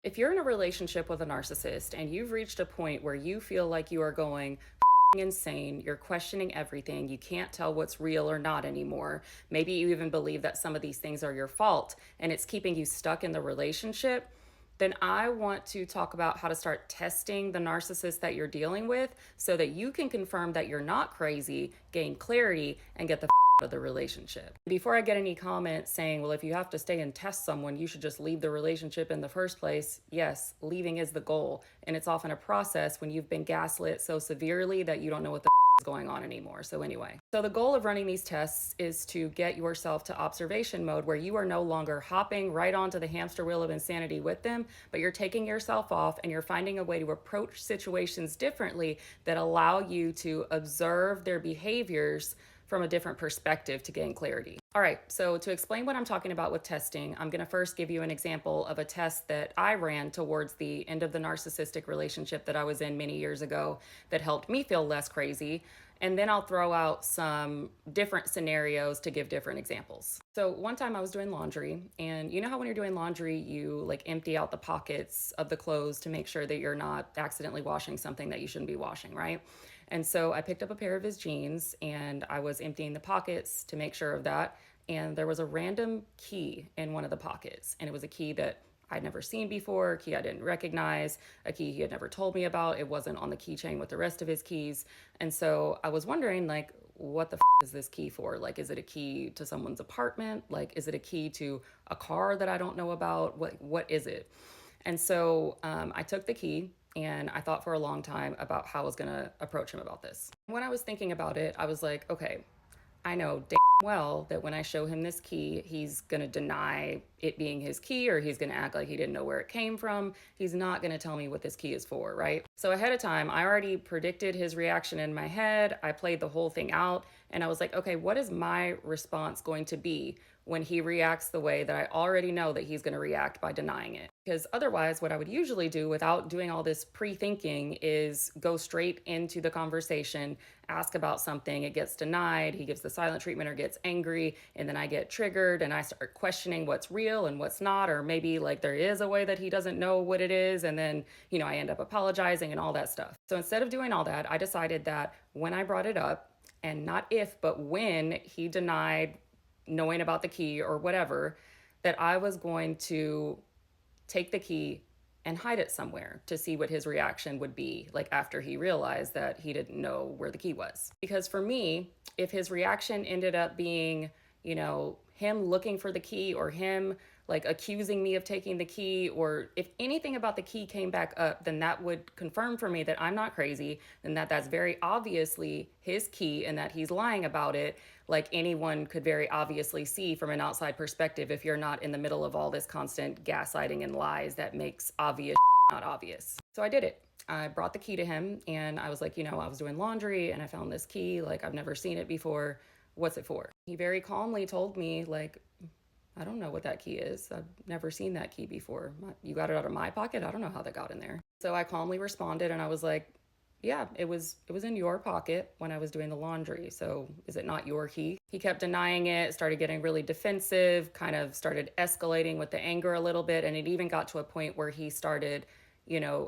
If you're in a relationship with a narcissist and you've reached a point where you feel like you are going insane, you're questioning everything, you can't tell what's real or not anymore, maybe you even believe that some of these things are your fault and it's keeping you stuck in the relationship, then I want to talk about how to start testing the narcissist that you're dealing with so that you can confirm that you're not crazy, gain clarity, and get the out of the relationship. Before I get any comments saying, well, if you have to stay and test someone, you should just leave the relationship in the first place. Yes, leaving is the goal. And it's often a process when you've been gaslit so severely that you don't know what the is going on anymore. So anyway, so the goal of running these tests is to get yourself to observation mode where you are no longer hopping right onto the hamster wheel of insanity with them, but you're taking yourself off and you're finding a way to approach situations differently that allow you to observe their behaviors from a different perspective to gain clarity. All right, so to explain what I'm talking about with testing, I'm going to first give you an example of a test that I ran towards the end of the narcissistic relationship that I was in many years ago that helped me feel less crazy. And then I'll throw out some different scenarios to give different examples. So one time I was doing laundry, and you know how when you're doing laundry, you like empty out the pockets of the clothes to make sure that you're not accidentally washing something that you shouldn't be washing, right? And so I picked up a pair of his jeans and I was emptying the pockets to make sure of that. And there was a random key in one of the pockets. And it was a key that I'd never seen before, a key I didn't recognize, a key he had never told me about. It wasn't on the keychain with the rest of his keys. And so I was wondering, like, what the is this key for? Like, is it a key to someone's apartment? Like, is it a key to a car that I don't know about? What is it? And so I took the key and I thought for a long time about how I was going to approach him about this. When I was thinking about it, I was like, okay, I know damn well that when I show him this key, he's going to deny it being his key, or he's going to act like he didn't know where it came from. He's not going to tell me what this key is for, right? So ahead of time, I already predicted his reaction in my head. I played the whole thing out and I was like, okay, what is my response going to be when he reacts the way that I already know that he's going to react by denying it? Because otherwise, what I would usually do without doing all this pre-thinking is go straight into the conversation, ask about something, it gets denied, he gives the silent treatment or gets angry, and then I get triggered and I start questioning what's real and what's not, or maybe like there is a way that he doesn't know what it is, and then, I end up apologizing and all that stuff. So instead of doing all that, I decided that when I brought it up, and not if, but when he denied knowing about the key or whatever, that I was going to take the key and hide it somewhere to see what his reaction would be like after he realized that he didn't know where the key was. Because for me, if his reaction ended up being, him looking for the key, or him like accusing me of taking the key, or if anything about the key came back up, then that would confirm for me that I'm not crazy and that that's very obviously his key and that he's lying about it, like anyone could very obviously see from an outside perspective if you're not in the middle of all this constant gaslighting and lies that makes obvious not obvious. So I did it. I brought the key to him and I was like, I was doing laundry and I found this key, like I've never seen it before. What's it for? He very calmly told me, like, I don't know what that key is. I've never seen that key before. You got it out of my pocket? I don't know how that got in there. So I calmly responded and I was like, yeah, it was in your pocket when I was doing the laundry. So is it not your key? He kept denying it, started getting really defensive, kind of started escalating with the anger a little bit. And it even got to a point where he started,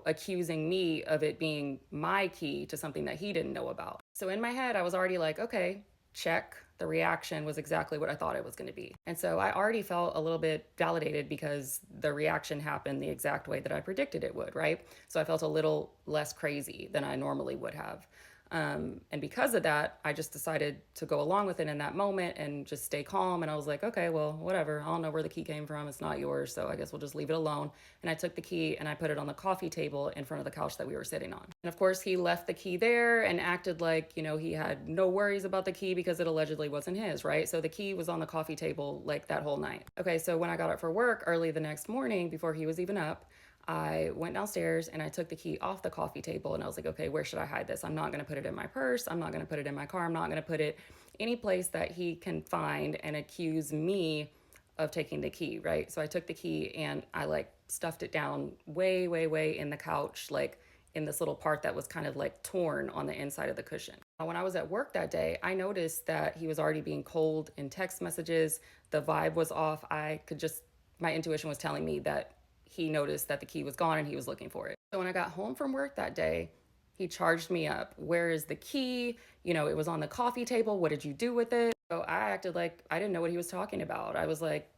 accusing me of it being my key to something that he didn't know about. So in my head, I was already like, okay, check. The reaction was exactly what I thought it was going to be. And so I already felt a little bit validated because the reaction happened the exact way that I predicted it would, right? So I felt a little less crazy than I normally would have. And because of that, I just decided to go along with it in that moment and just stay calm. And I was like, okay, well, whatever. I don't know where the key came from. It's not yours. So I guess we'll just leave it alone. And I took the key and I put it on the coffee table in front of the couch that we were sitting on. And of course, he left the key there and acted like, he had no worries about the key because it allegedly wasn't his, right? So the key was on the coffee table like that whole night. Okay, so when I got up for work early the next morning, before he was even up, I went downstairs and I took the key off the coffee table and I was like, okay, where should I hide this? I'm not going to put it in my purse. I'm not going to put it in my car. I'm not going to put it any place that he can find and accuse me of taking the key, right? So I took the key and I like stuffed it down way, way, way in the couch, like in this little part that was kind of like torn on the inside of the cushion. When I was at work that day, I noticed that he was already being cold in text messages. The vibe was off. My intuition was telling me that he noticed that the key was gone and he was looking for it. So when I got home from work that day, he charged me up. Where is the key? You know, it was on the coffee table. What did you do with it? So I acted like I didn't know what he was talking about. I was like,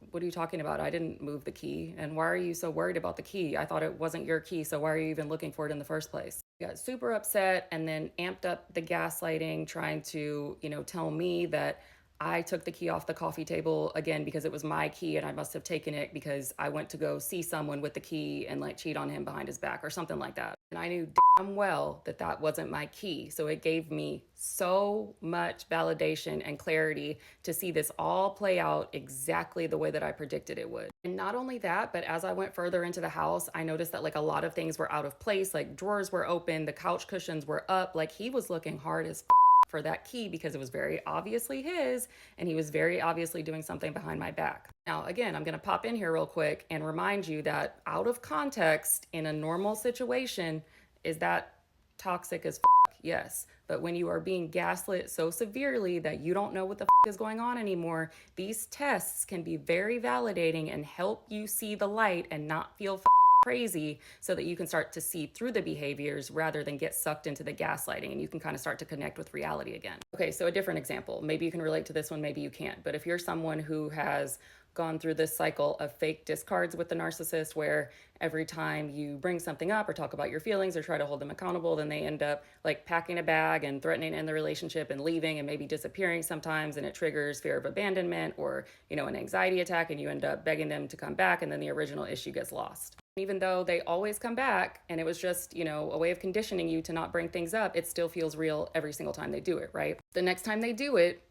what are you talking about? I didn't move the key. And why are you so worried about the key? I thought it wasn't your key. So why are you even looking for it in the first place? I got super upset and then amped up the gaslighting, trying to, tell me that I took the key off the coffee table again because it was my key and I must have taken it because I went to go see someone with the key and like cheat on him behind his back or something like that. And I knew damn well that that wasn't my key. So it gave me so much validation and clarity to see this all play out exactly the way that I predicted it would. And not only that, but as I went further into the house, I noticed that like a lot of things were out of place, like drawers were open, the couch cushions were up, like he was looking hard as for that key because it was very obviously his and he was very obviously doing something behind my back. Now, again, I'm going to pop in here real quick and remind you that out of context in a normal situation, is that toxic as yes. But when you are being gaslit so severely that you don't know what the is going on anymore, these tests can be very validating and help you see the light and not feel crazy so that you can start to see through the behaviors rather than get sucked into the gaslighting and you can kind of start to connect with reality again. Okay, so a different example. Maybe you can relate to this one, maybe you can't. But if you're someone who has gone through this cycle of fake discards with the narcissist where every time you bring something up or talk about your feelings or try to hold them accountable, then they end up like packing a bag and threatening to end the relationship and leaving and maybe disappearing sometimes, and it triggers fear of abandonment or, an anxiety attack, and you end up begging them to come back and then the original issue gets lost. Even though they always come back and it was just, a way of conditioning you to not bring things up, it still feels real every single time they do it, right? The next time they do it,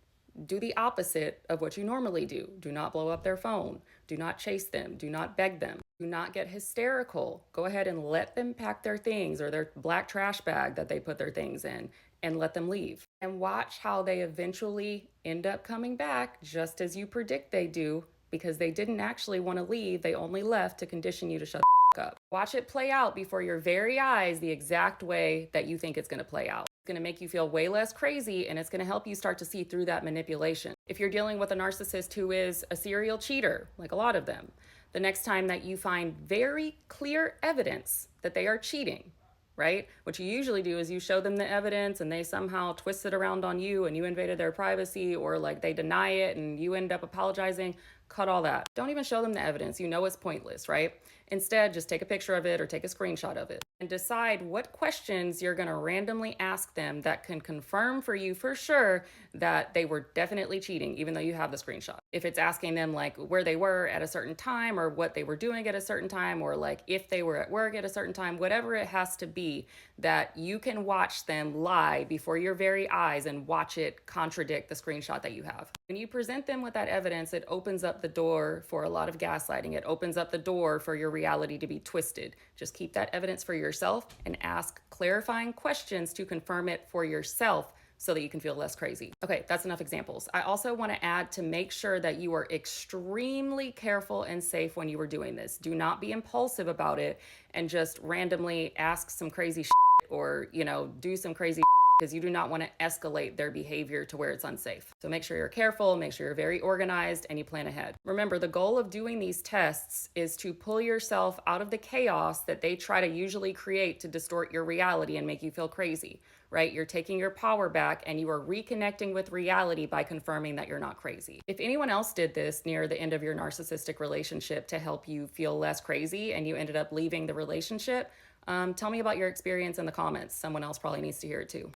do the opposite of what you normally do. Do not blow up their phone. Do not chase them. Do not beg them. Do not get hysterical. Go ahead and let them pack their things or their black trash bag that they put their things in and let them leave. And watch how they eventually end up coming back just as you predict they do, because they didn't actually want to leave. They only left to condition you to shut the up. Watch it play out before your very eyes the exact way that you think it's going to play out. It's going to make you feel way less crazy, and it's going to help you start to see through that manipulation. If you're dealing with a narcissist who is a serial cheater, like a lot of them, the next time that you find very clear evidence that they are cheating, right? What you usually do is you show them the evidence and they somehow twist it around on you and you invaded their privacy, or like they deny it and you end up apologizing. Cut all that. Don't even show them the evidence. You know it's pointless, right? Instead, just take a picture of it or take a screenshot of it and decide what questions you're going to randomly ask them that can confirm for you for sure that they were definitely cheating, even though you have the screenshot. If it's asking them like where they were at a certain time or what they were doing at a certain time, or like if they were at work at a certain time, whatever it has to be, that you can watch them lie before your very eyes and watch it contradict the screenshot that you have. When you present them with that evidence, it opens up the door for a lot of gaslighting. It opens up the door for your reality to be twisted. Just keep that evidence for yourself and ask clarifying questions to confirm it for yourself so that you can feel less crazy. Okay, that's enough examples. I also want to add to make sure that you are extremely careful and safe when you are doing this. Do not be impulsive about it and just randomly ask some crazy shit or, do some crazy because you do not want to escalate their behavior to where it's unsafe. So make sure you're careful, make sure you're very organized, and you plan ahead. Remember, the goal of doing these tests is to pull yourself out of the chaos that they try to usually create to distort your reality and make you feel crazy, right? You're taking your power back and you are reconnecting with reality by confirming that you're not crazy. If anyone else did this near the end of your narcissistic relationship to help you feel less crazy and you ended up leaving the relationship, tell me about your experience in the comments. Someone else probably needs to hear it too.